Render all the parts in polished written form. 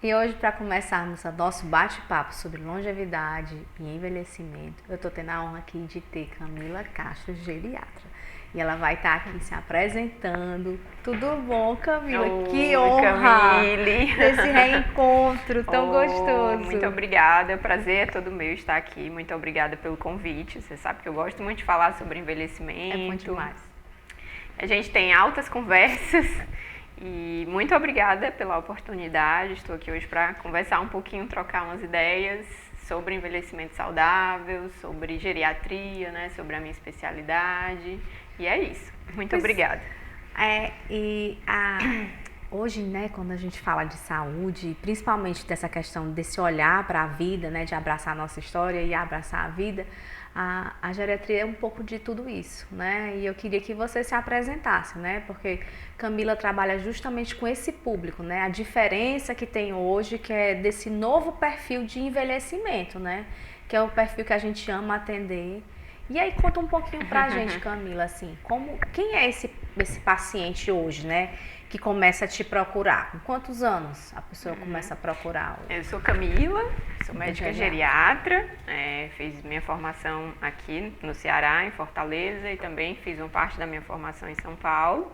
E hoje, para começarmos o nosso bate-papo sobre longevidade e envelhecimento, eu estou tendo a honra aqui de ter Camila Castro, geriatra. E ela vai estar aqui se apresentando. Tudo bom, Camila? Oi, Que honra Camille. desse reencontro tão Oh, gostoso. muito obrigada, o prazer é todo meu estar aqui. Muito obrigada pelo convite. Você sabe que eu gosto muito de falar sobre envelhecimento. É muito demais. A gente tem altas conversas e muito obrigada pela oportunidade. Estou aqui hoje para conversar um pouquinho, trocar umas ideias sobre envelhecimento saudável, sobre geriatria, né, sobre a minha especialidade. E é isso. Muito obrigada. Hoje, né, quando a gente fala de saúde, principalmente dessa questão desse olhar para a vida, né, de abraçar a nossa história e abraçar a vida, a geriatria é um pouco de tudo isso, né? E eu queria que você se apresentasse, né? Porque Camila trabalha justamente com esse público, né? A diferença que tem hoje, que é desse novo perfil de envelhecimento, né? Que é o perfil que a gente ama atender. E aí conta um pouquinho pra gente, Camila, assim, quem é esse paciente hoje, né? Que começa a te procurar? Com quantos anos a pessoa começa a procurar? Eu sou Camila, sou médica geriatra, fiz minha formação aqui no Ceará, em Fortaleza, e também fiz uma parte da minha formação em São Paulo.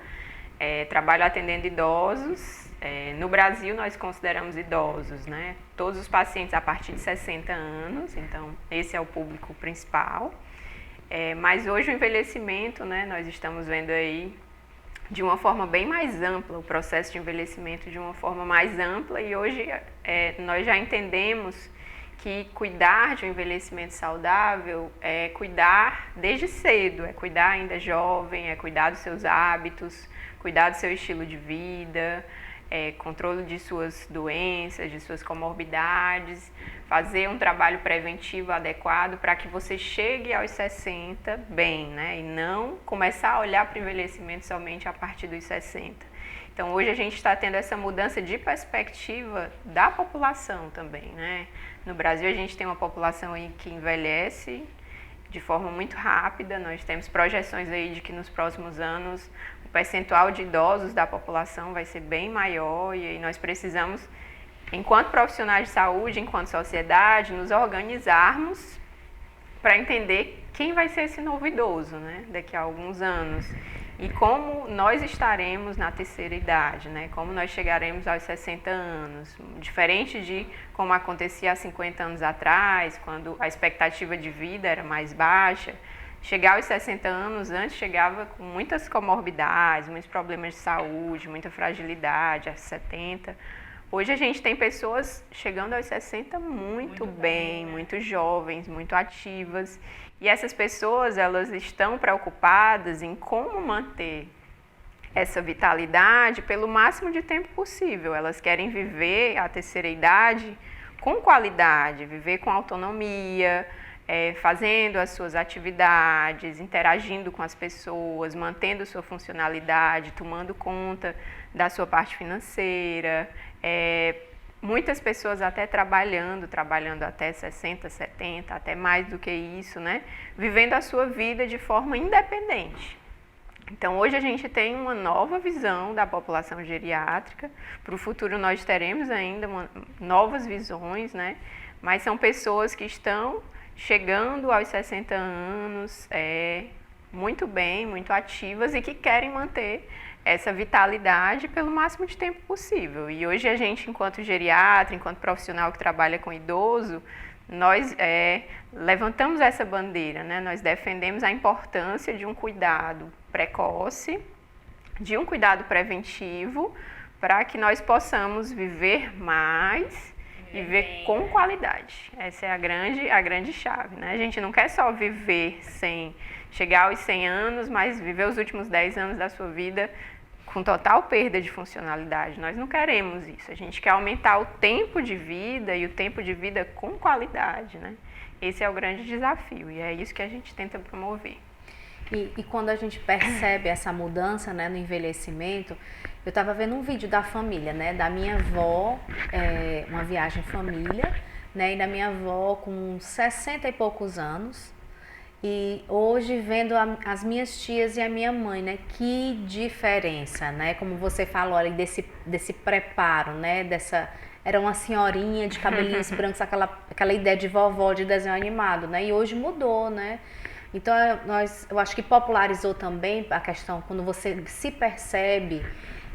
Trabalho atendendo idosos. No Brasil, nós consideramos idosos, né? Todos os pacientes a partir de 60 anos, então esse é o público principal. Mas hoje o envelhecimento, né, nós estamos vendo aí de uma forma bem mais ampla, o processo de envelhecimento de uma forma mais ampla, e hoje nós já entendemos que cuidar de um envelhecimento saudável é cuidar desde cedo, é cuidar ainda jovem, é cuidar dos seus hábitos, cuidar do seu estilo de vida, controle de suas doenças, de suas comorbidades, fazer um trabalho preventivo adequado para que você chegue aos 60 bem, né? E não começar a olhar para o envelhecimento somente a partir dos 60. Então, hoje a gente está tendo essa mudança de perspectiva da população também, né? No Brasil, a gente tem uma população aí que envelhece de forma muito rápida. Nós temos projeções aí de que nos próximos anos o percentual de idosos da população vai ser bem maior, e aí nós precisamos, enquanto profissionais de saúde, enquanto sociedade, nos organizarmos para entender quem vai ser esse novo idoso, né, daqui a alguns anos. E como nós estaremos na terceira idade, né? Como nós chegaremos aos 60 anos. Diferente de como acontecia há 50 anos atrás, quando a expectativa de vida era mais baixa. Chegar aos 60 anos, antes chegava com muitas comorbidades, muitos problemas de saúde, muita fragilidade, aos 70. Hoje a gente tem pessoas chegando aos 60 muito bem, muito jovens, muito ativas. E essas pessoas, elas estão preocupadas em como manter essa vitalidade pelo máximo de tempo possível. Elas querem viver a terceira idade com qualidade, viver com autonomia, fazendo as suas atividades, interagindo com as pessoas, mantendo sua funcionalidade, tomando conta da sua parte financeira. Muitas pessoas até trabalhando até 60, 70, até mais do que isso, né? Vivendo a sua vida de forma independente. Então, hoje a gente tem uma nova visão da população geriátrica. Para o futuro nós teremos ainda novas visões, né? Mas são pessoas que estão chegando aos 60 anos, muito bem, muito ativas, e que querem manter essa vitalidade pelo máximo de tempo possível. E hoje a gente, enquanto geriatra, enquanto profissional que trabalha com idoso, nós levantamos essa bandeira, né? Nós defendemos a importância de um cuidado precoce, de um cuidado preventivo, para que nós possamos viver mais e viver com qualidade. Essa é a grande chave, né? A gente não quer só viver sem chegar aos 100 anos, mas viver os últimos 10 anos da sua vida com total perda de funcionalidade. Nós não queremos isso. A gente quer aumentar o tempo de vida, e o tempo de vida com qualidade, né? Esse é o grande desafio, e é isso que a gente tenta promover. E quando a gente percebe essa mudança, né, no envelhecimento, eu estava vendo um vídeo da família, né, da minha avó, uma viagem família, né, e da minha avó com 60 e poucos anos, e hoje vendo as minhas tias e a minha mãe, né, que diferença, né, como você falou ali desse preparo, né, era uma senhorinha de cabelinhos brancos, aquela ideia de vovó de desenho animado, né? E hoje mudou, né? Então, eu acho que popularizou também a questão, quando você se percebe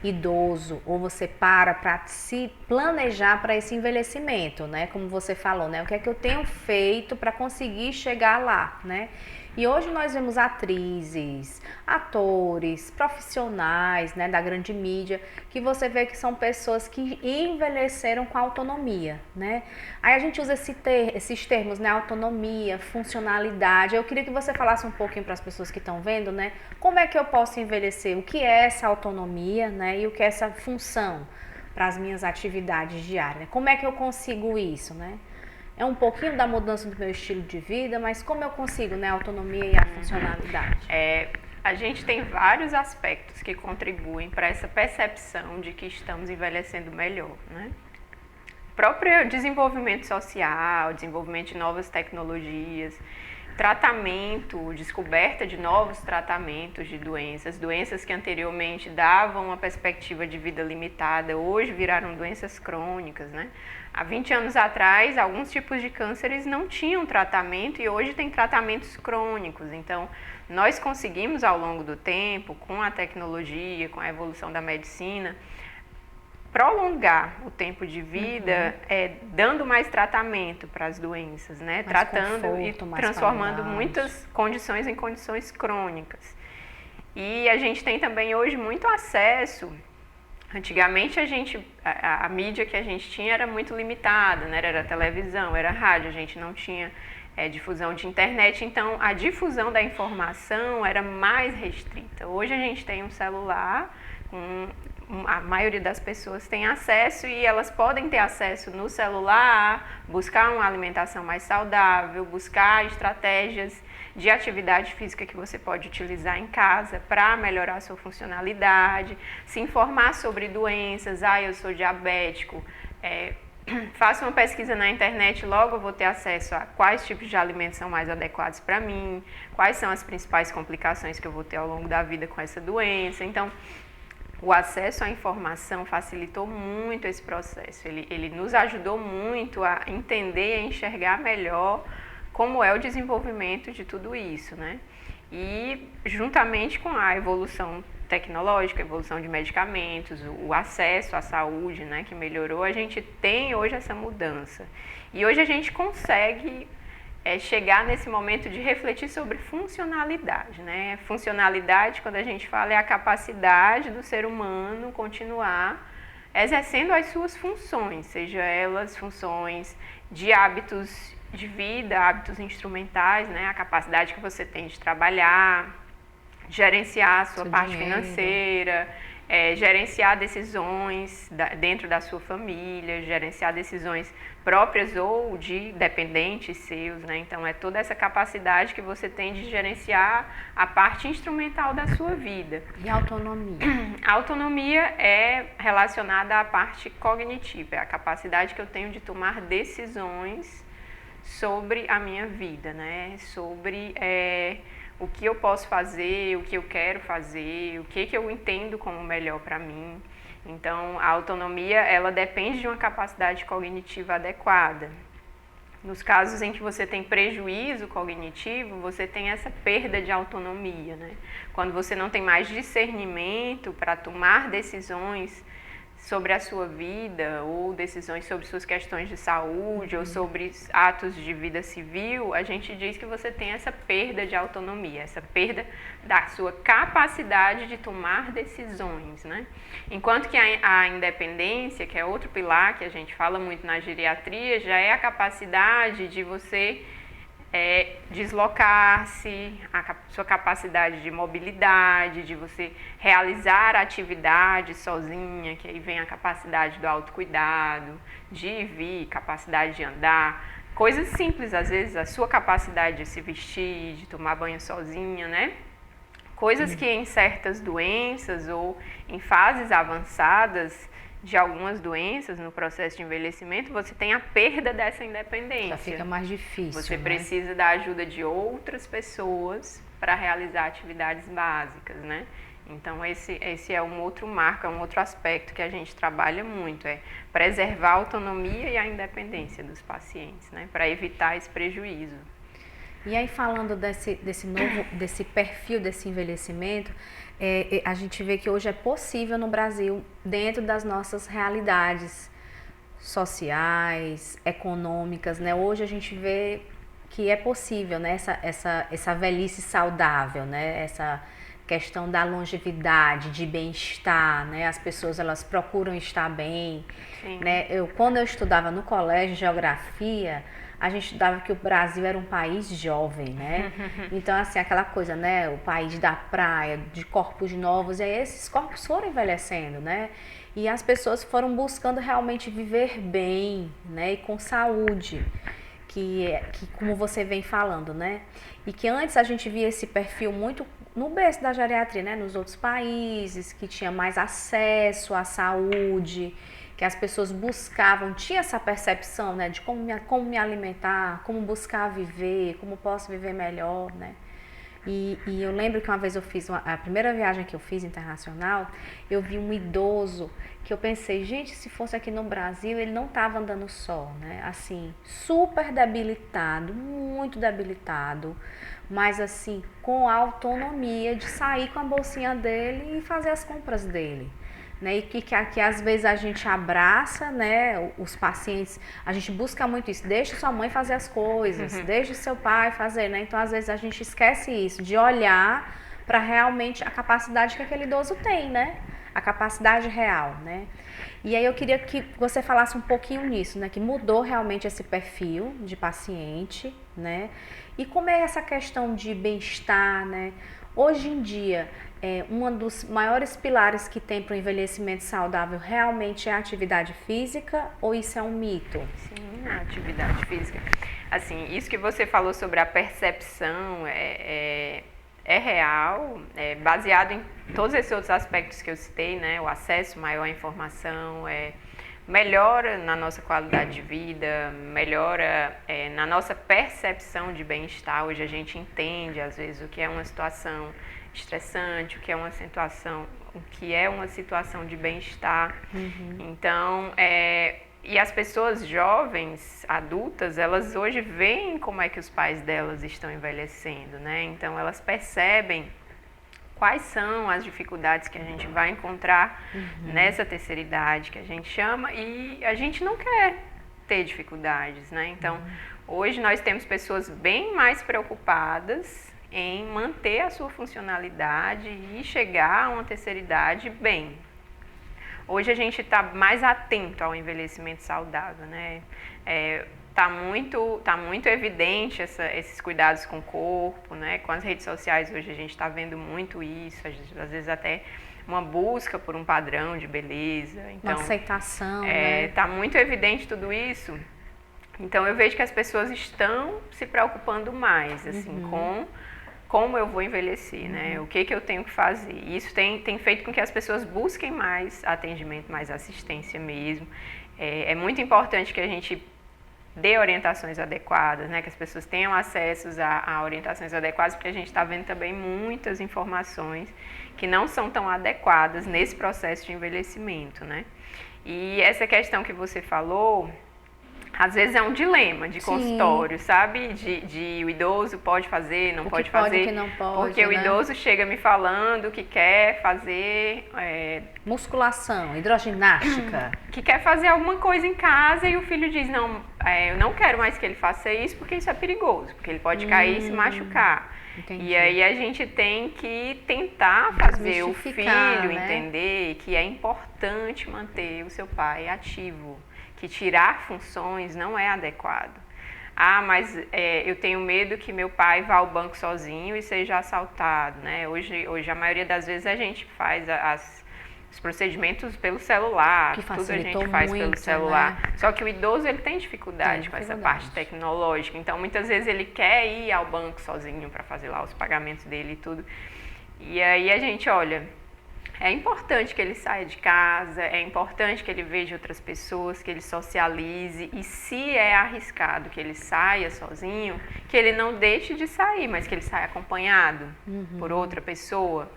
idoso ou você para se planejar para esse envelhecimento, né? Como você falou, né? O que é que eu tenho feito para conseguir chegar lá, né? E hoje nós vemos atrizes, atores, profissionais, né, da grande mídia, que você vê que são pessoas que envelheceram com autonomia, né? Aí a gente usa esses termos, né, autonomia, funcionalidade. Eu queria que você falasse um pouquinho para as pessoas que estão vendo, né, como é que eu posso envelhecer, o que é essa autonomia, né, e o que é essa função para as minhas atividades diárias. Como é que eu consigo isso, né? É um pouquinho da mudança do meu estilo de vida, mas como eu consigo, né, a autonomia e a funcionalidade? A gente tem vários aspectos que contribuem para essa percepção de que estamos envelhecendo melhor, né? O próprio desenvolvimento social, desenvolvimento de novas tecnologias, tratamento, descoberta de novos tratamentos de doenças que anteriormente davam uma perspectiva de vida limitada, hoje viraram doenças crônicas, né? Há 20 anos atrás, alguns tipos de cânceres não tinham tratamento e hoje tem tratamentos crônicos. Então, nós conseguimos ao longo do tempo, com a tecnologia, com a evolução da medicina, prolongar o tempo de vida, dando mais tratamento para as doenças, né? Tratando e transformando muitas condições em condições crônicas. E a gente tem também hoje muito acesso. Antigamente a mídia que a gente tinha era muito limitada, né? Era televisão, era rádio, a gente não tinha difusão de internet, então a difusão da informação era mais restrita. Hoje a gente tem um celular, a maioria das pessoas tem acesso e elas podem ter acesso no celular, buscar uma alimentação mais saudável, buscar estratégias de atividade física que você pode utilizar em casa para melhorar a sua funcionalidade, se informar sobre doenças. Eu sou diabético, faço uma pesquisa na internet, logo eu vou ter acesso a quais tipos de alimentos são mais adequados para mim, quais são as principais complicações que eu vou ter ao longo da vida com essa doença. Então, o acesso à informação facilitou muito esse processo, ele nos ajudou muito a entender e a enxergar melhor como é o desenvolvimento de tudo isso, né? E juntamente com a evolução tecnológica, a evolução de medicamentos, o acesso à saúde, né, que melhorou, a gente tem hoje essa mudança. E hoje a gente consegue chegar nesse momento de refletir sobre funcionalidade, né? Funcionalidade, quando a gente fala, é a capacidade do ser humano continuar exercendo as suas funções, seja elas funções de hábitos de vida, hábitos instrumentais, né? A capacidade que você tem de trabalhar, gerenciar a sua parte financeira, gerenciar decisões dentro da sua família, gerenciar decisões próprias ou de dependentes seus, né? Então, é toda essa capacidade que você tem de gerenciar a parte instrumental da sua vida. E a autonomia? A autonomia é relacionada à parte cognitiva, é a capacidade que eu tenho de tomar decisões sobre a minha vida, né? Sobre o que eu posso fazer, o que eu quero fazer, o que eu entendo como melhor para mim. Então, a autonomia, ela depende de uma capacidade cognitiva adequada. Nos casos em que você tem prejuízo cognitivo, você tem essa perda de autonomia, né? Quando você não tem mais discernimento para tomar decisões sobre a sua vida ou decisões sobre suas questões de saúde ou sobre atos de vida civil, a gente diz que você tem essa perda de autonomia, essa perda da sua capacidade de tomar decisões, né? Enquanto que a independência, que é outro pilar que a gente fala muito na geriatria, já é a capacidade de você deslocar-se, a sua capacidade de mobilidade, de você realizar atividades sozinha, que aí vem a capacidade do autocuidado, de ir e vir, capacidade de andar, coisas simples, às vezes a sua capacidade de se vestir, de tomar banho sozinha, né? Coisas que em certas doenças ou em fases avançadas de algumas doenças no processo de envelhecimento, você tem a perda dessa independência. Já fica mais difícil, Você né? precisa da ajuda de outras pessoas para realizar atividades básicas, né? Então, esse é um outro marco, é um outro aspecto que a gente trabalha muito, é preservar a autonomia e a independência dos pacientes, né, para evitar esse prejuízo. E aí, falando desse perfil desse envelhecimento, a gente vê que hoje é possível no Brasil, dentro das nossas realidades sociais, econômicas, né? Hoje a gente vê que é possível, né? Essa velhice saudável, né? Essa questão da longevidade, de bem-estar, né? As pessoas, elas procuram estar bem, né? Quando eu estudava no colégio, geografia, a gente estudava que o Brasil era um país jovem, né? Então, assim, aquela coisa, né? O país da praia, de corpos novos, e aí esses corpos foram envelhecendo, né? E as pessoas foram buscando realmente viver bem, né? E com saúde, que como você vem falando, né? E que antes a gente via esse perfil muito no berço da geriatria, né? Nos outros países, que tinha mais acesso à saúde, que as pessoas buscavam, tinha essa percepção, né, de como me alimentar, como buscar viver, como posso viver melhor, né? E eu lembro que uma vez eu fiz, a primeira viagem que eu fiz internacional, eu vi um idoso que eu pensei, gente, se fosse aqui no Brasil, ele não estava andando só, né? Assim, super debilitado, muito debilitado, mas assim, com a autonomia de sair com a bolsinha dele e fazer as compras dele. Né, e que às vezes a gente abraça, né, os pacientes, a gente busca muito isso, deixa sua mãe fazer as coisas, deixa seu pai fazer, né? Então às vezes a gente esquece isso, de olhar para realmente a capacidade que aquele idoso tem, né? A capacidade real, né? E aí eu queria que você falasse um pouquinho nisso, né? Que mudou realmente esse perfil de paciente, né? E como é essa questão de bem-estar, né? Hoje em dia, um dos maiores pilares que tem para o envelhecimento saudável realmente é a atividade física ou isso é um mito? Sim, a atividade física. Assim, isso que você falou sobre a percepção é real, é baseado em todos esses outros aspectos que eu citei, né? O acesso maior à informação, melhora na nossa qualidade de vida, melhora na nossa percepção de bem-estar. Hoje a gente entende, às vezes, o que é uma situação estressante, o que é uma situação de bem-estar. Então, e as pessoas jovens, adultas, elas hoje veem como é que os pais delas estão envelhecendo, né? Então, elas percebem quais são as dificuldades que a gente vai encontrar nessa terceira idade que a gente chama, e a gente não quer ter dificuldades, né? Então, hoje nós temos pessoas bem mais preocupadas em manter a sua funcionalidade e chegar a uma terceira idade bem. Hoje a gente está mais atento ao envelhecimento saudável, né? Tá muito evidente esses cuidados com o corpo, né? Com as redes sociais hoje a gente está vendo muito isso, às vezes até uma busca por um padrão de beleza. Então, uma aceitação, né? Tá muito evidente tudo isso. Então eu vejo que as pessoas estão se preocupando mais, assim, com como eu vou envelhecer, né? O que eu tenho que fazer. E isso tem feito com que as pessoas busquem mais atendimento, mais assistência mesmo. É muito importante que a gente dê orientações adequadas, né? Que as pessoas tenham acesso a orientações adequadas, porque a gente está vendo também muitas informações que não são tão adequadas nesse processo de envelhecimento, né? E essa questão que você falou, às vezes é um dilema de consultório, sabe? De o idoso pode fazer, não pode fazer. O que não pode, porque o idoso chega me falando que quer fazer... musculação, hidroginástica. Que quer fazer alguma coisa em casa e o filho diz, não, eu não quero mais que ele faça isso porque isso é perigoso, porque ele pode cair e se machucar. Entendi. E aí a gente tem que tentar fazer o filho entender que é importante manter o seu pai ativo, que tirar funções não é adequado. Ah, mas eu tenho medo que meu pai vá ao banco sozinho e seja assaltado, né? Hoje a maioria das vezes a gente faz os procedimentos pelo celular, que tudo a gente faz muito, pelo celular. Né? Só que o idoso ele tem dificuldade com essa parte tecnológica, então muitas vezes ele quer ir ao banco sozinho para fazer lá os pagamentos dele e tudo. E aí a gente olha, é importante que ele saia de casa, é importante que ele veja outras pessoas, que ele socialize, e se é arriscado que ele saia sozinho, que ele não deixe de sair, mas que ele saia acompanhado por outra pessoa.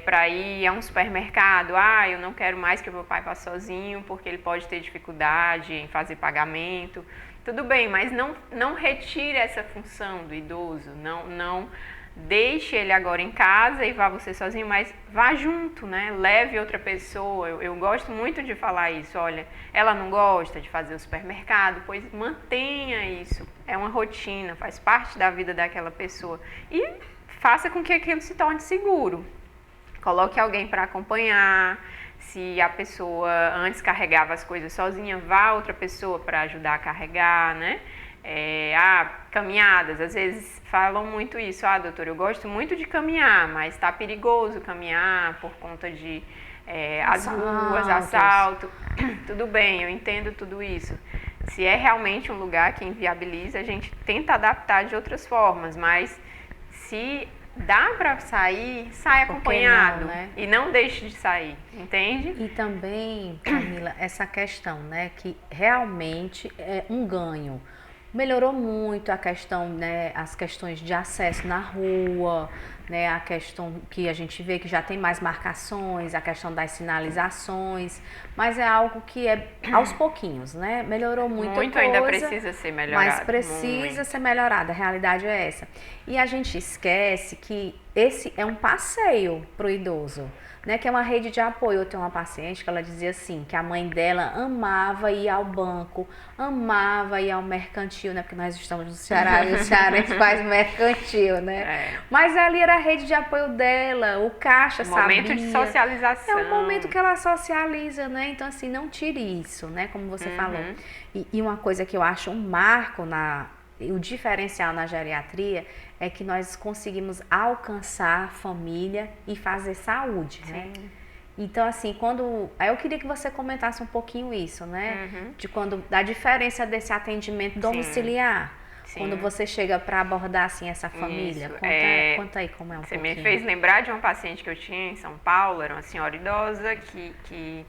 para ir a um supermercado. Eu não quero mais que o meu pai vá sozinho porque ele pode ter dificuldade em fazer pagamento. Tudo bem, mas não retire essa função do idoso, não deixe ele agora em casa e vá você sozinho, mas vá junto, né? Leve outra pessoa. Eu gosto muito de falar isso. Olha, ela não gosta de fazer o supermercado, pois mantenha isso. É uma rotina, faz parte da vida daquela pessoa. E faça com que aquilo se torne seguro. Coloque alguém para acompanhar. Se a pessoa antes carregava as coisas sozinha, vá outra pessoa para ajudar a carregar, né? Caminhadas, às vezes falam muito isso. Doutor, eu gosto muito de caminhar, mas está perigoso caminhar por conta de as ruas, assalto. Tudo bem, eu entendo tudo isso. Se é realmente um lugar que inviabiliza, a gente tenta adaptar de outras formas, mas se dá para sair, sai acompanhado, não, né? E não deixe de sair, entende? E também, Camila, essa questão, né, que realmente é um ganho. Melhorou muito a questão, né, as questões de acesso na rua, né, a questão que a gente vê que já tem mais marcações, a questão das sinalizações, mas é algo que é aos pouquinhos, né? Melhorou muita muito coisa, ainda precisa ser melhorado. Mas precisa ser melhorado, a realidade é essa. E a gente esquece que esse é um passeio para o idoso, né, que é uma rede de apoio. Eu tenho uma paciente que ela dizia assim, que a mãe dela amava ir ao banco, amava ir ao mercantil, né, porque nós estamos no Ceará e o cearense faz mercantil, né, mas ali era a rede de apoio dela, o caixa sabia. Momento de socialização. É um momento que ela socializa, né, então assim, não tire isso, né, como você falou. E uma coisa que eu acho um marco o diferencial na geriatria é que nós conseguimos alcançar a família e fazer saúde, né? Então, assim, aí eu queria que você comentasse um pouquinho isso, né? Da diferença desse atendimento domiciliar. Sim. Quando você chega para abordar, assim, essa família. Conta aí como é Você me fez lembrar de uma paciente que eu tinha em São Paulo, era uma senhora idosa que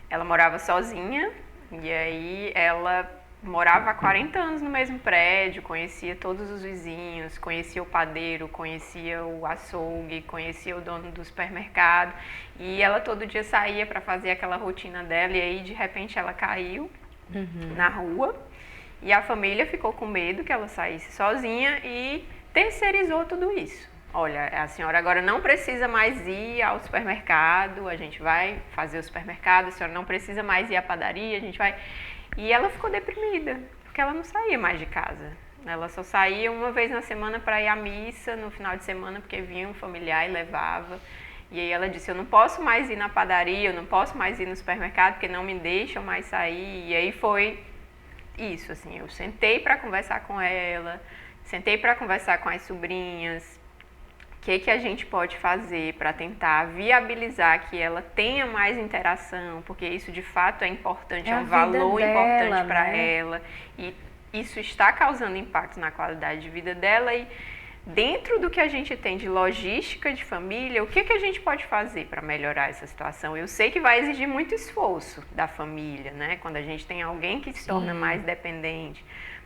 ela morava sozinha e aí ela morava há 40 anos no mesmo prédio, conhecia todos os vizinhos, conhecia o padeiro, conhecia o açougue, conhecia o dono do supermercado. E ela todo dia saía para fazer aquela rotina dela e aí de repente ela caiu na rua e a família ficou com medo que ela saísse sozinha e terceirizou tudo isso. Olha, a senhora agora não precisa mais ir ao supermercado, a gente vai fazer o supermercado, a senhora não precisa mais ir à padaria, a gente vai... E ela ficou deprimida, porque ela não saía mais de casa. Ela só saía uma vez na semana para ir à missa, no final de semana, porque vinha um familiar e levava. E aí ela disse, eu não posso mais ir na padaria, eu não posso mais ir no supermercado, porque não me deixam mais sair. E aí foi isso, assim, eu sentei para conversar com ela, sentei para conversar com as sobrinhas, o que a gente pode fazer para tentar viabilizar que ela tenha mais interação, porque isso de fato é importante, é um valor importante para ela e isso está causando impacto na qualidade de vida dela. E dentro do que a gente tem de logística de família, o que a gente pode fazer para melhorar essa situação? Eu sei que vai exigir muito esforço da família, né? Quando a gente tem alguém que se torna mais dependente,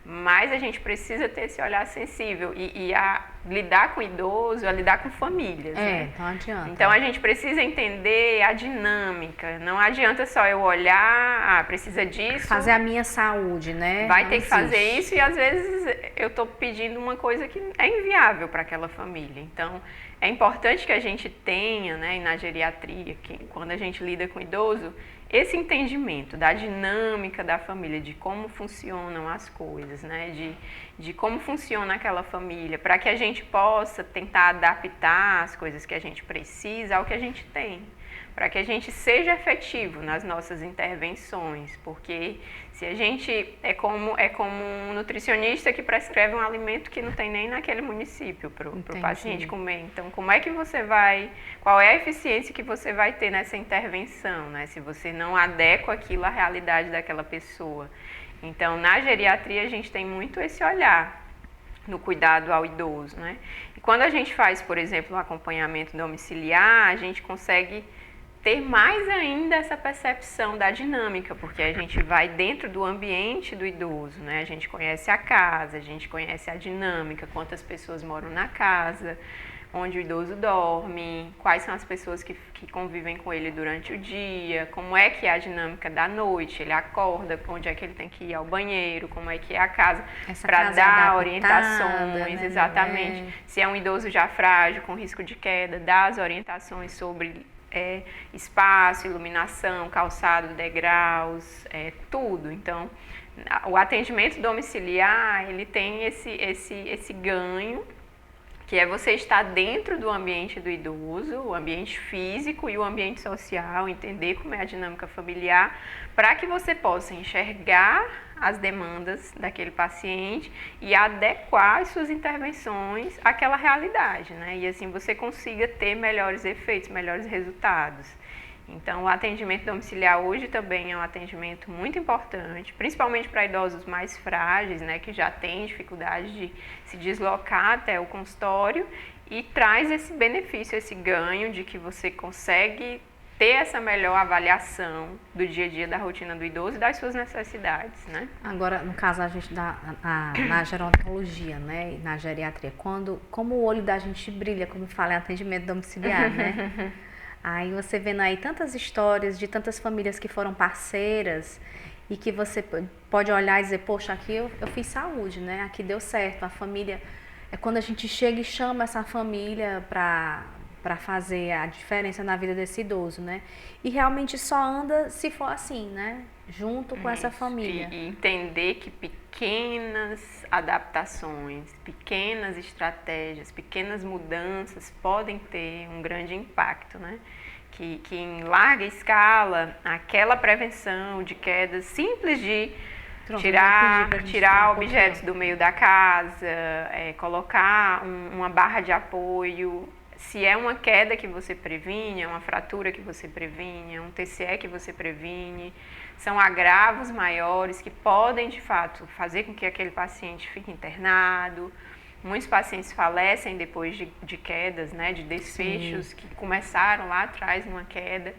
mas a gente precisa ter esse olhar sensível e a lidar com idoso, a lidar com famílias. Né? Não adianta. Então a gente precisa entender a dinâmica. Não adianta só eu olhar, precisa disso. Fazer a minha saúde, né? Vai ter que fazer isso e às vezes eu estou pedindo uma coisa que é inviável para aquela família. Então é importante que a gente tenha, né, na geriatria, que quando a gente lida com idoso, esse entendimento da dinâmica da família, de como funcionam as coisas, né? De como funciona aquela família, para que a gente possa tentar adaptar as coisas que a gente precisa ao que a gente tem, para que a gente seja efetivo nas nossas intervenções, porque se a gente é como um nutricionista que prescreve um alimento que não tem nem naquele município para o paciente comer. Então, como é que você vai, qual é a eficiência que você vai ter nessa intervenção, né? Se você não adequa aquilo à realidade daquela pessoa. Então, na geriatria a gente tem muito esse olhar no cuidado ao idoso, né? E quando a gente faz, por exemplo, um acompanhamento domiciliar, a gente consegue ter mais ainda essa percepção da dinâmica, porque a gente vai dentro do ambiente do idoso, né? A gente conhece a casa, a gente conhece a dinâmica, quantas pessoas moram na casa, onde o idoso dorme, quais são as pessoas que convivem com ele durante o dia, como é que é a dinâmica da noite, ele acorda, onde é que ele tem que ir ao banheiro, como é que é a casa, para dar orientações, né? Exatamente. Se é um idoso já frágil, com risco de queda, dar as orientações sobre espaço, iluminação, calçado, degraus, tudo. Então, o atendimento domiciliar, ele tem esse ganho, que é você estar dentro do ambiente do idoso, o ambiente físico e o ambiente social, entender como é a dinâmica familiar, para que você possa enxergar as demandas daquele paciente e adequar as suas intervenções àquela realidade, né? E assim você consiga ter melhores efeitos, melhores resultados. Então, o atendimento domiciliar hoje também é um atendimento muito importante, principalmente para idosos mais frágeis, né, que já têm dificuldade de se deslocar até o consultório, e traz esse benefício, esse ganho de que você consegue ter essa melhor avaliação do dia a dia, da rotina do idoso e das suas necessidades, né? Agora, no caso, a gente na gerontologia, né, e na geriatria, como o olho da gente brilha, como fala, em atendimento domiciliar, né? Aí você vendo aí tantas histórias de tantas famílias que foram parceiras e que você pode olhar e dizer, poxa, aqui eu fiz saúde, né? Aqui deu certo, a família... É quando a gente chega e chama essa família para fazer a diferença na vida desse idoso, né? E realmente só anda se for assim, né? Junto com essa família. E entender que pequenas adaptações, pequenas estratégias, pequenas mudanças podem ter um grande impacto, né? Que em larga escala, aquela prevenção de quedas simples de tirar objetos do meio da casa, colocar uma barra de apoio. Se é uma queda que você previne, é uma fratura que você previne, é um TCE que você previne, são agravos maiores que podem, de fato, fazer com que aquele paciente fique internado. Muitos pacientes falecem depois de quedas, né, de desfechos que começaram lá atrás numa queda.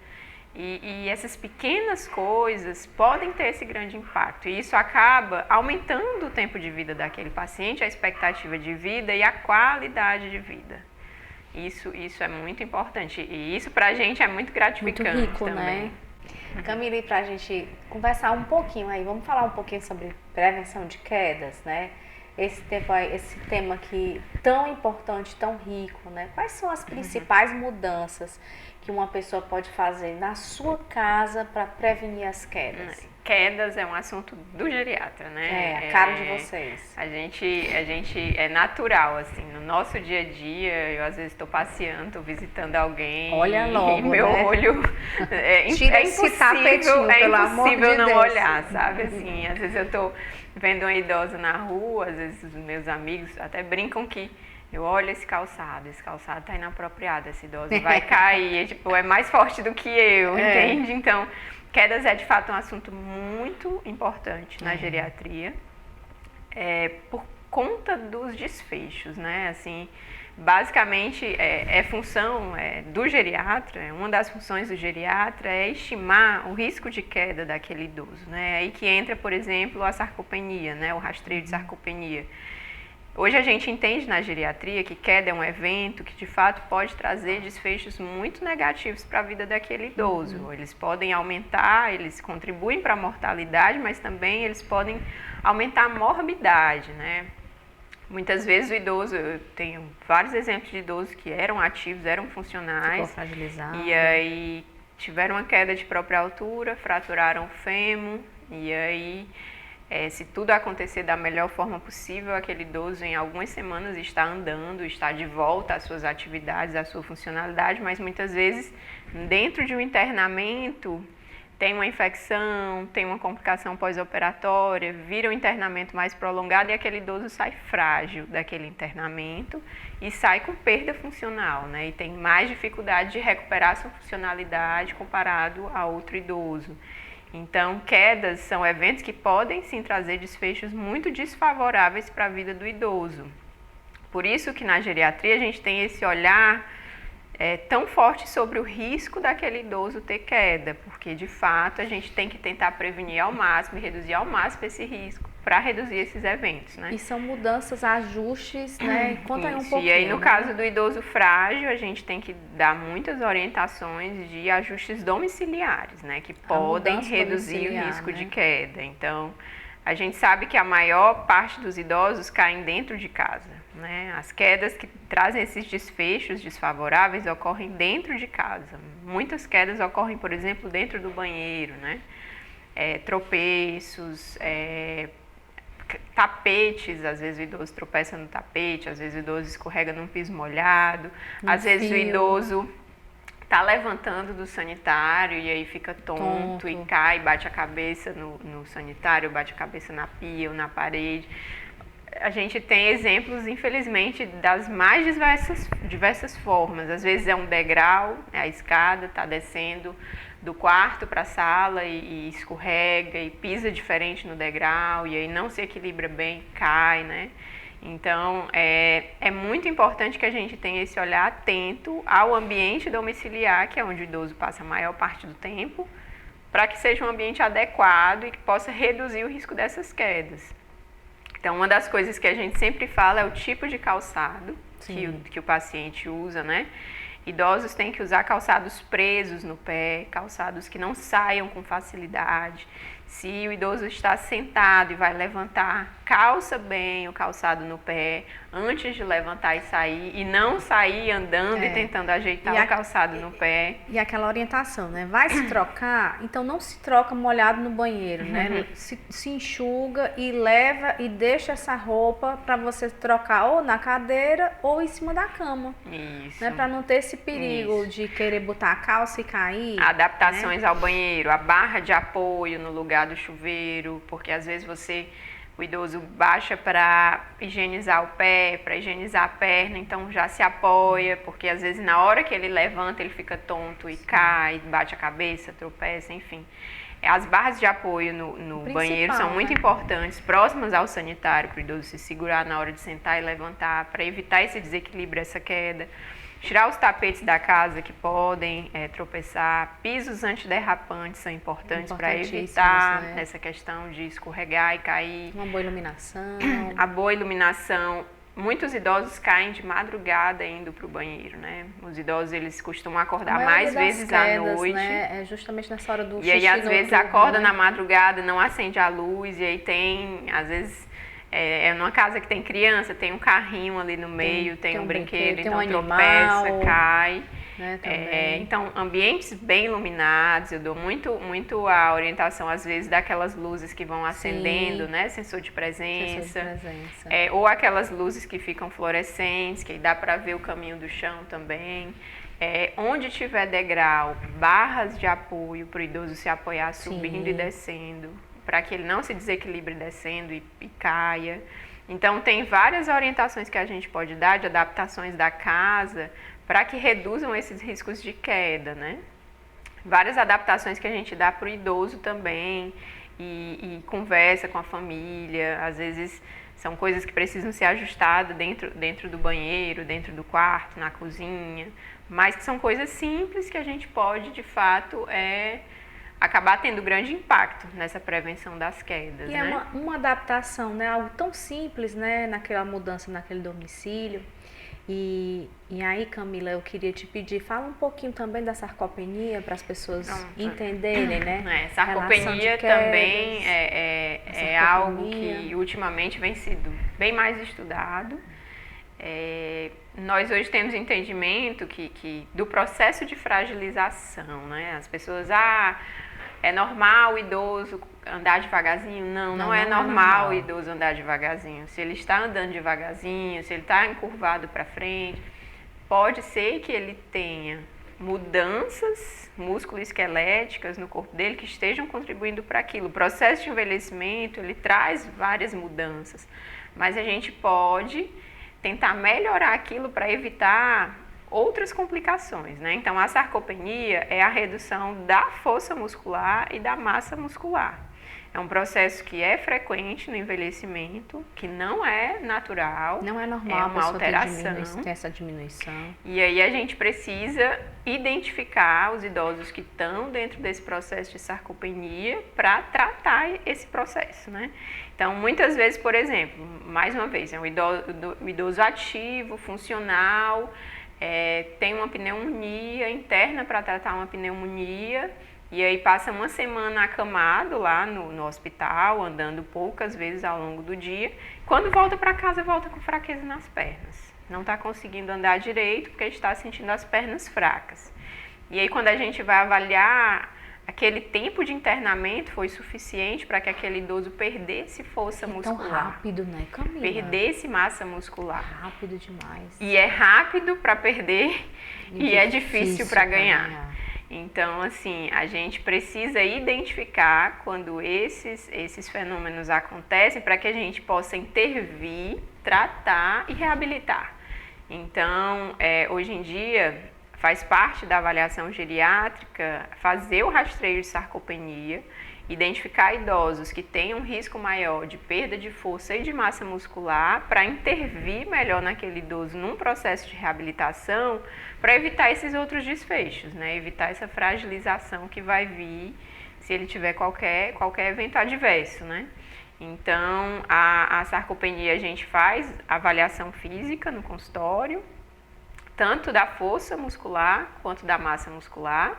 E essas pequenas coisas podem ter esse grande impacto. E isso acaba aumentando o tempo de vida daquele paciente, a expectativa de vida e a qualidade de vida. Isso é muito importante. E isso pra gente é muito gratificante. Muito rico, também. Né? Camille, pra gente conversar um pouquinho aí, vamos falar um pouquinho sobre prevenção de quedas, né? Esse tema aqui tão importante, tão rico, né? Quais são as principais mudanças que uma pessoa pode fazer na sua casa para prevenir as quedas? Quedas é um assunto do geriatra, né? A cara de vocês. A gente é natural, assim, no nosso dia a dia, eu às vezes estou passeando, estou visitando alguém. Olha logo, e meu né? olho é impossível não olhar, sabe? Assim, às vezes eu estou vendo uma idosa na rua, às vezes os meus amigos até brincam que eu olho esse calçado tá inapropriado, essa idosa vai cair, é mais forte do que eu, entende? Então, quedas é de fato um assunto muito importante na geriatria, por conta dos desfechos, né? Assim, basicamente, função do geriatra, uma das funções do geriatra é estimar o risco de queda daquele idoso, né? Aí que entra, por exemplo, a sarcopenia, né? O rastreio de sarcopenia. Hoje a gente entende na geriatria que queda é um evento que de fato pode trazer desfechos muito negativos para a vida daquele idoso. Eles podem aumentar, eles contribuem para a mortalidade, mas também eles podem aumentar a morbidade, né? Muitas vezes o idoso, eu tenho vários exemplos de idosos que eram ativos, eram funcionais, ficou fragilizado, e aí tiveram uma queda de própria altura, fraturaram o fêmur, e aí se tudo acontecer da melhor forma possível, aquele idoso em algumas semanas está andando, está de volta às suas atividades, à sua funcionalidade, mas muitas vezes dentro de um internamento tem uma infecção, tem uma complicação pós-operatória, vira um internamento mais prolongado e aquele idoso sai frágil daquele internamento e sai com perda funcional, né? E tem mais dificuldade de recuperar sua funcionalidade comparado a outro idoso. Então, quedas são eventos que podem sim trazer desfechos muito desfavoráveis para a vida do idoso. Por isso que na geriatria a gente tem esse olhar tão forte sobre o risco daquele idoso ter queda, porque de fato a gente tem que tentar prevenir ao máximo e reduzir ao máximo esse risco para reduzir esses eventos, né? E são mudanças, ajustes, né? Conta aí um pouquinho. E aí no né? caso do idoso frágil, a gente tem que dar muitas orientações de ajustes domiciliares, né? Que podem reduzir o risco de queda. Então, a gente sabe que a maior parte dos idosos caem dentro de casa, né? As quedas que trazem esses desfechos desfavoráveis ocorrem dentro de casa. Muitas quedas ocorrem, por exemplo, dentro do banheiro, né? Tropeços, tapetes, às vezes o idoso tropeça no tapete, às vezes o idoso escorrega num piso molhado, às vezes o idoso tá levantando do sanitário e aí fica tonto e cai, bate a cabeça no sanitário, bate a cabeça na pia ou na parede. A gente tem exemplos, infelizmente, das mais diversas formas. Às vezes é um degrau, a escada está descendo do quarto para a sala e escorrega e pisa diferente no degrau e aí não se equilibra bem, cai, né? Então, é muito importante que a gente tenha esse olhar atento ao ambiente domiciliar, que é onde o idoso passa a maior parte do tempo, para que seja um ambiente adequado e que possa reduzir o risco dessas quedas. Então, uma das coisas que a gente sempre fala é o tipo de calçado que o paciente usa, né? Idosos têm que usar calçados presos no pé, calçados que não saiam com facilidade. Se o idoso está sentado e vai levantar, calça bem o calçado no pé antes de levantar e sair, e não sair andando e tentando ajeitar o calçado no pé. E aquela orientação, né? Vai se trocar, então não se troca molhado no banheiro, né? Se enxuga e leva e deixa essa roupa para você trocar ou na cadeira ou em cima da cama. Isso. Né? Para não ter esse perigo de querer botar a calça e cair. Adaptações ao banheiro, a barra de apoio no lugar do chuveiro, porque às vezes o idoso baixa para higienizar o pé, para higienizar a perna, então já se apoia, porque às vezes na hora que ele levanta ele fica tonto e cai, bate a cabeça, tropeça, enfim. As barras de apoio no banheiro são muito importantes, próximas ao sanitário, para o idoso se segurar na hora de sentar e levantar, para evitar esse desequilíbrio, essa queda. Tirar os tapetes da casa que podem tropeçar. Pisos antiderrapantes são importantes para evitar essa questão de escorregar e cair. Uma boa iluminação. A boa iluminação. Muitos idosos caem de madrugada indo para o banheiro, né? Os idosos, eles costumam acordar mais vezes à noite. Né? É justamente nessa hora do xixi. E aí, às vezes, acorda na madrugada, não acende a luz, e aí tem, às vezes... numa casa que tem criança, tem um carrinho ali no meio, tem um brinquedo, então tropeça, cai. Né, então, ambientes bem iluminados, eu dou muito a orientação, às vezes, daquelas luzes que vão acendendo, né? Sensor de presença. Ou aquelas luzes que ficam fluorescentes, que aí dá para ver o caminho do chão também. Onde tiver degrau, barras de apoio para o idoso se apoiar subindo e descendo, para que ele não se desequilibre descendo e caia. Então, tem várias orientações que a gente pode dar de adaptações da casa para que reduzam esses riscos de queda, né? Várias adaptações que a gente dá para o idoso também e conversa com a família. Às vezes, são coisas que precisam ser ajustadas dentro do banheiro, dentro do quarto, na cozinha, mas que são coisas simples que a gente pode, de fato, acabar tendo grande impacto nessa prevenção das quedas, né? É uma adaptação, né? Algo tão simples, né? Naquela mudança naquele domicílio. E aí, Camila, eu queria te pedir, fala um pouquinho também da sarcopenia para as pessoas entenderem, né? Sarcopenia também é algo que ultimamente vem sido bem mais estudado. Nós hoje temos entendimento do processo de fragilização, né? As pessoas, é normal o idoso andar devagarzinho? Não é normal o idoso andar devagarzinho. Se ele está andando devagarzinho, se ele está encurvado para frente, pode ser que ele tenha mudanças músculo-esqueléticas no corpo dele que estejam contribuindo para aquilo. O processo de envelhecimento, ele traz várias mudanças, mas a gente pode tentar melhorar aquilo para evitar outras complicações, né? Então, a sarcopenia é a redução da força muscular e da massa muscular. É um processo que é frequente no envelhecimento, que não é natural. Não é normal, é uma alteração. Tem essa diminuição. E aí a gente precisa identificar os idosos que estão dentro desse processo de sarcopenia para tratar esse processo, né? Então, muitas vezes, por exemplo, mais uma vez, é um idoso ativo, funcional, tem uma pneumonia interna para tratar uma pneumonia, e aí passa uma semana acamado lá no hospital, andando poucas vezes ao longo do dia. Quando volta para casa, volta com fraqueza nas pernas. Não está conseguindo andar direito porque está sentindo as pernas fracas. E aí quando a gente vai avaliar, aquele tempo de internamento foi suficiente para que aquele idoso perdesse força muscular. Tão rápido, né, Camila? Perdesse massa muscular. Rápido demais. E é rápido para perder e é difícil para ganhar. Então, assim, a gente precisa identificar quando esses fenômenos acontecem para que a gente possa intervir, tratar e reabilitar. Então, hoje em dia, faz parte da avaliação geriátrica fazer o rastreio de sarcopenia, identificar idosos que têm um risco maior de perda de força e de massa muscular para intervir melhor naquele idoso num processo de reabilitação para evitar esses outros desfechos, né? Evitar essa fragilização que vai vir se ele tiver qualquer evento adverso, né? Então, a sarcopenia a gente faz avaliação física no consultório, tanto da força muscular quanto da massa muscular.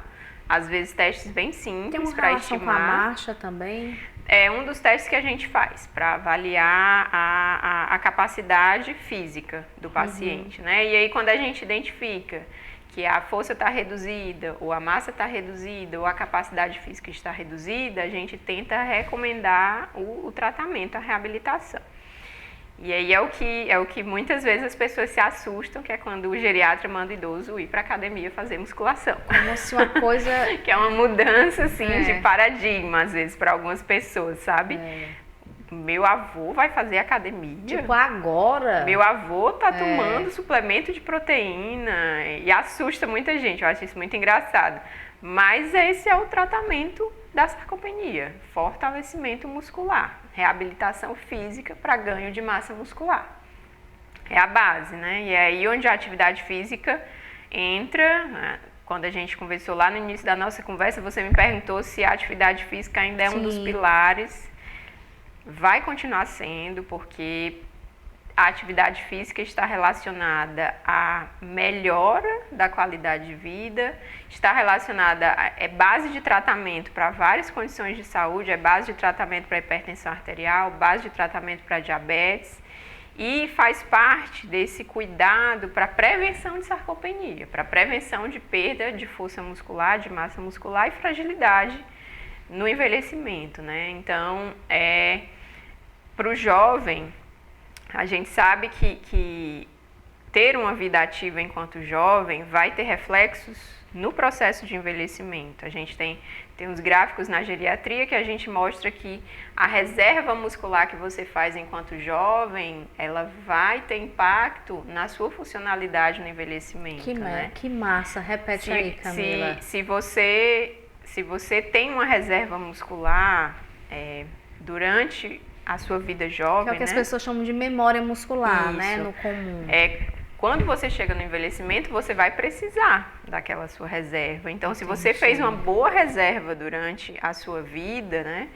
Às vezes testes bem simples para estimar. Com a marcha também? É um dos testes que a gente faz para avaliar a capacidade física do paciente, né? E aí quando a gente identifica que a força está reduzida, ou a massa está reduzida, ou a capacidade física está reduzida, a gente tenta recomendar o tratamento, a reabilitação. E aí é o que muitas vezes as pessoas se assustam, que é quando o geriatra manda o idoso ir para a academia fazer musculação. Como se uma coisa... que é uma mudança, assim, de paradigma, às vezes, para algumas pessoas, sabe? Meu avô vai fazer academia. Tipo, agora? Meu avô tá tomando suplemento de proteína e assusta muita gente, eu acho isso muito engraçado. Mas esse é o tratamento da sarcopenia, fortalecimento muscular, reabilitação física para ganho de massa muscular. É a base, né? E é aí onde a atividade física entra, né? Quando a gente conversou lá no início da nossa conversa, você me perguntou se a atividade física ainda é um dos pilares. Vai continuar sendo, porque a atividade física está relacionada à melhora da qualidade de vida, está relacionada, é base de tratamento para várias condições de saúde, é base de tratamento para hipertensão arterial, base de tratamento para diabetes e faz parte desse cuidado para prevenção de sarcopenia, para prevenção de perda de força muscular, de massa muscular e fragilidade no envelhecimento, né? Então, para o jovem, a gente sabe que ter uma vida ativa enquanto jovem vai ter reflexos no processo de envelhecimento. A gente tem uns gráficos na geriatria que a gente mostra que a reserva muscular que você faz enquanto jovem, ela vai ter impacto na sua funcionalidade no envelhecimento. Né? Que massa, repete aí, Camila. Se você tem uma reserva muscular durante a sua vida jovem, que é o que as né? pessoas chamam de memória muscular, Isso. né, no comum. Quando você chega no envelhecimento, você vai precisar daquela sua reserva. Então, se você fez uma boa reserva durante a sua vida, né,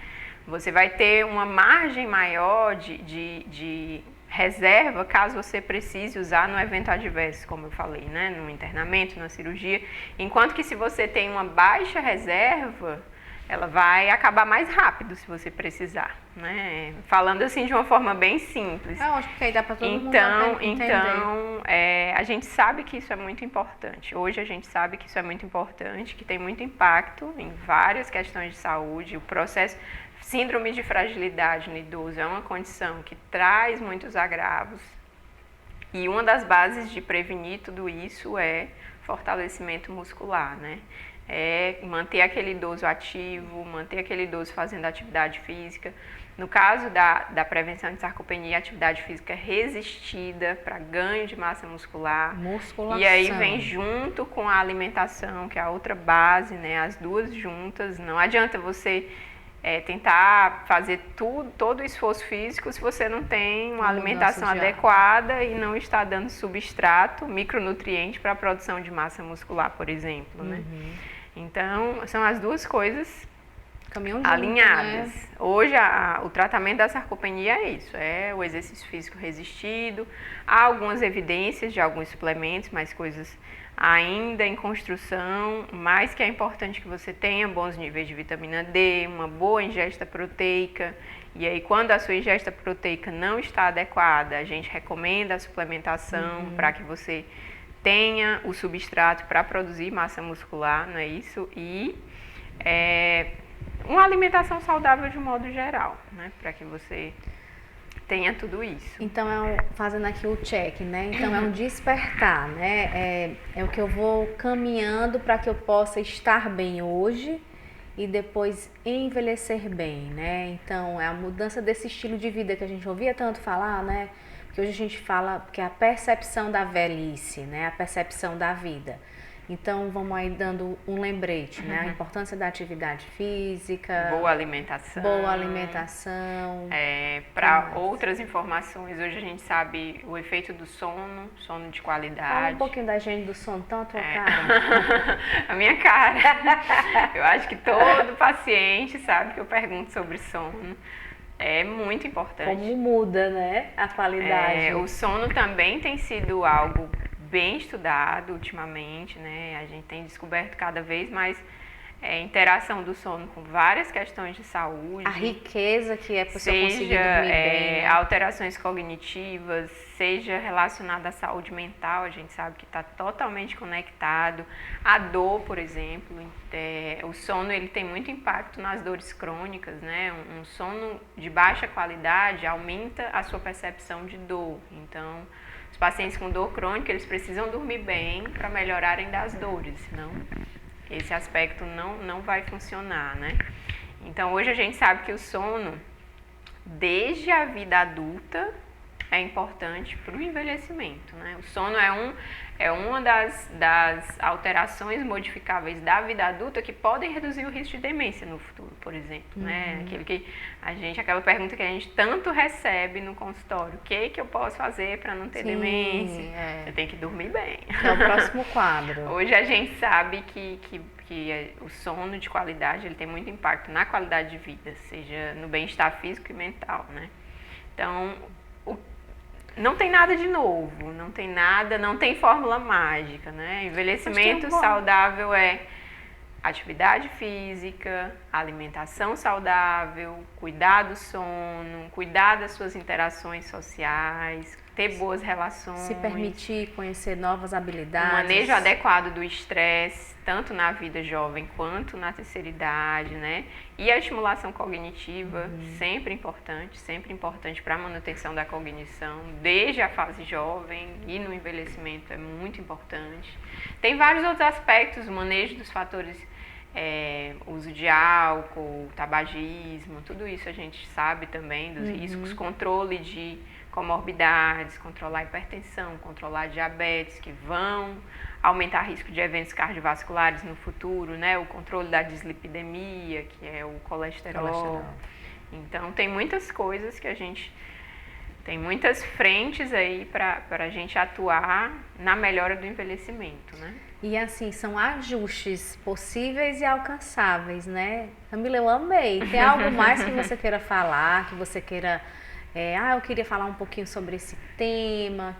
você vai ter uma margem maior de reserva caso você precise usar no evento adverso, como eu falei, né, no internamento, na cirurgia. Enquanto que se você tem uma baixa reserva, ela vai acabar mais rápido se você precisar, né? Falando assim de uma forma bem simples. Acho que aí dá para todo mundo entender. Então, a gente sabe que isso é muito importante. Hoje a gente sabe que isso é muito importante, que tem muito impacto em várias questões de saúde. O processo, síndrome de fragilidade no idoso é uma condição que traz muitos agravos. E uma das bases de prevenir tudo isso é fortalecimento muscular, né? Manter aquele idoso ativo, manter aquele idoso fazendo atividade física. No caso da prevenção de sarcopenia, atividade física resistida para ganho de massa muscular. Musculação. E aí vem junto com a alimentação, que é a outra base, né? As duas juntas. Não adianta você tentar fazer todo o esforço físico se você não tem uma alimentação adequada e não está dando substrato, micronutriente para a produção de massa muscular, por exemplo, né? Então, são as duas coisas alinhadas. Junto, né? Hoje, o tratamento da sarcopenia é isso, é o exercício físico resistido. Há algumas evidências de alguns suplementos, mas coisas ainda em construção, mas que é importante que você tenha bons níveis de vitamina D, uma boa ingesta proteica. E aí, quando a sua ingesta proteica não está adequada, a gente recomenda a suplementação para que você tenha o substrato para produzir massa muscular, não é isso? E uma alimentação saudável de modo geral, né? Para que você tenha tudo isso. Então, fazendo aqui o check, né? Então, é um despertar, né? É o que eu vou caminhando para que eu possa estar bem hoje e depois envelhecer bem, né? Então, é a mudança desse estilo de vida que a gente ouvia tanto falar, né? Que hoje a gente fala que é a percepção da velhice, né? A percepção da vida. Então, vamos aí dando um lembrete, né? A importância da atividade física. Boa alimentação. Para outras informações, hoje a gente sabe o efeito do sono de qualidade. Fala um pouquinho da gente do sono, tanto a cara. A minha cara. Eu acho que todo paciente sabe que eu pergunto sobre sono. É muito importante. Como muda, né? A qualidade. O sono também tem sido algo bem estudado ultimamente, né? A gente tem descoberto cada vez mais interação do sono com várias questões de saúde. A riqueza que é para você conseguir dormir bem, né? Alterações cognitivas, seja relacionada à saúde mental, a gente sabe que está totalmente conectado. A dor, por exemplo, o sono ele tem muito impacto nas dores crônicas, né? Um sono de baixa qualidade aumenta a sua percepção de dor. Então, os pacientes com dor crônica, eles precisam dormir bem para melhorarem das dores, senão esse aspecto não vai funcionar, né? Então, hoje a gente sabe que o sono, desde a vida adulta, é importante para o envelhecimento, né? O sono é uma das alterações modificáveis da vida adulta que podem reduzir o risco de demência no futuro, por exemplo, né? Aquilo que aquela pergunta que a gente tanto recebe no consultório: o que eu posso fazer para não ter demência? Eu tenho que dormir bem. É o próximo quadro. Hoje a gente sabe que o sono de qualidade ele tem muito impacto na qualidade de vida, seja no bem-estar físico e mental, né? Então, não tem nada de novo, não tem fórmula mágica, né? Envelhecimento saudável é atividade física, alimentação saudável, cuidar do sono, cuidar das suas interações sociais, ter boas relações. Se permitir conhecer novas habilidades. Um manejo adequado do estresse, tanto na vida jovem quanto na terceira idade, né? E a estimulação cognitiva, sempre importante para a manutenção da cognição, desde a fase jovem e no envelhecimento é muito importante. Tem vários outros aspectos, o manejo dos fatores, uso de álcool, tabagismo, tudo isso a gente sabe também dos riscos, controle de comorbidades, controlar a hipertensão, controlar a diabetes, que vão aumentar o risco de eventos cardiovasculares no futuro, né? O controle da dislipidemia, que é o colesterol. Então, tem muitas coisas que tem muitas frentes aí para a gente atuar na melhora do envelhecimento, né? E assim, são ajustes possíveis e alcançáveis, né? Camila, eu amei. Tem algo mais que você queira falar, que você queira... eu queria falar um pouquinho sobre esse tema,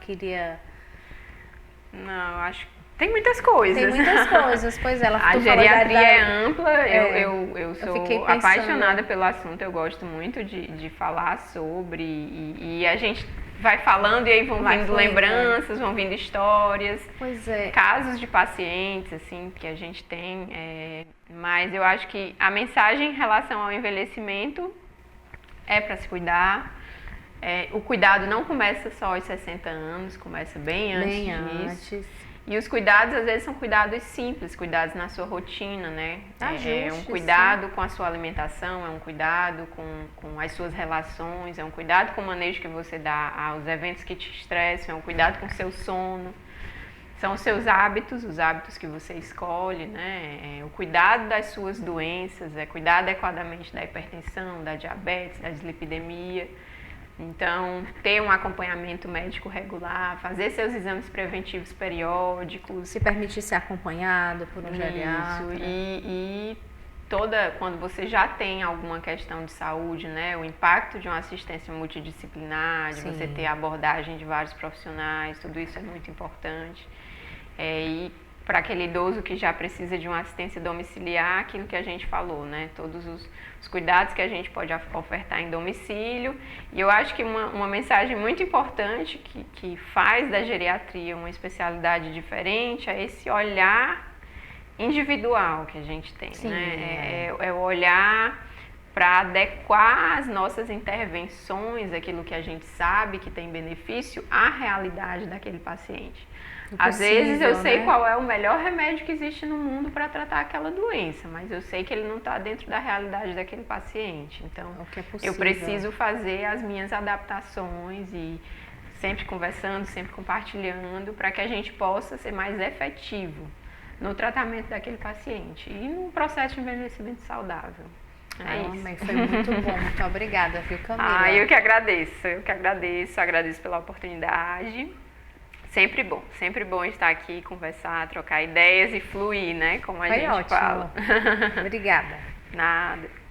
Não, acho que tem muitas coisas. Tem muitas coisas, pois é. A geriatria é ampla, eu sou apaixonada pelo assunto, eu gosto muito de falar sobre, e a gente vai falando e aí vão vindo lembranças, vão vindo histórias, casos de pacientes, assim, que a gente tem, mas eu acho que a mensagem em relação ao envelhecimento é para se cuidar. O cuidado não começa só aos 60 anos, começa bem antes disso. E os cuidados, às vezes, são cuidados simples, cuidados na sua rotina, né? É um cuidado com a sua alimentação, é um cuidado com as suas relações, é um cuidado com o manejo que você dá aos eventos que te estressam, é um cuidado com o seu sono. São os seus hábitos, os hábitos que você escolhe, né? O cuidado das suas doenças, cuidar adequadamente da hipertensão, da diabetes, da dislipidemia. Então, ter um acompanhamento médico regular, fazer seus exames preventivos periódicos. Se permitir ser acompanhado por um geriatra. E quando você já tem alguma questão de saúde, né, o impacto de uma assistência multidisciplinar, de você ter a abordagem de vários profissionais, tudo isso é muito importante. E para aquele idoso que já precisa de uma assistência domiciliar, aquilo que a gente falou, né, todos os cuidados que a gente pode ofertar em domicílio. E eu acho que uma mensagem muito importante que faz da geriatria uma especialidade diferente é esse olhar individual que a gente tem, né? É o olhar para adequar as nossas intervenções, aquilo que a gente sabe que tem benefício, à realidade daquele paciente. Às vezes eu sei qual é o melhor remédio que existe no mundo para tratar aquela doença, mas eu sei que ele não está dentro da realidade daquele paciente. Então, eu preciso fazer as minhas adaptações e sempre conversando, sempre compartilhando, para que a gente possa ser mais efetivo no tratamento daquele paciente e no processo de envelhecimento saudável. Isso. Foi muito bom, muito obrigada, viu, Camila? Eu que agradeço pela oportunidade. Sempre bom estar aqui, conversar, trocar ideias e fluir, né, como a gente fala. Obrigada. Nada.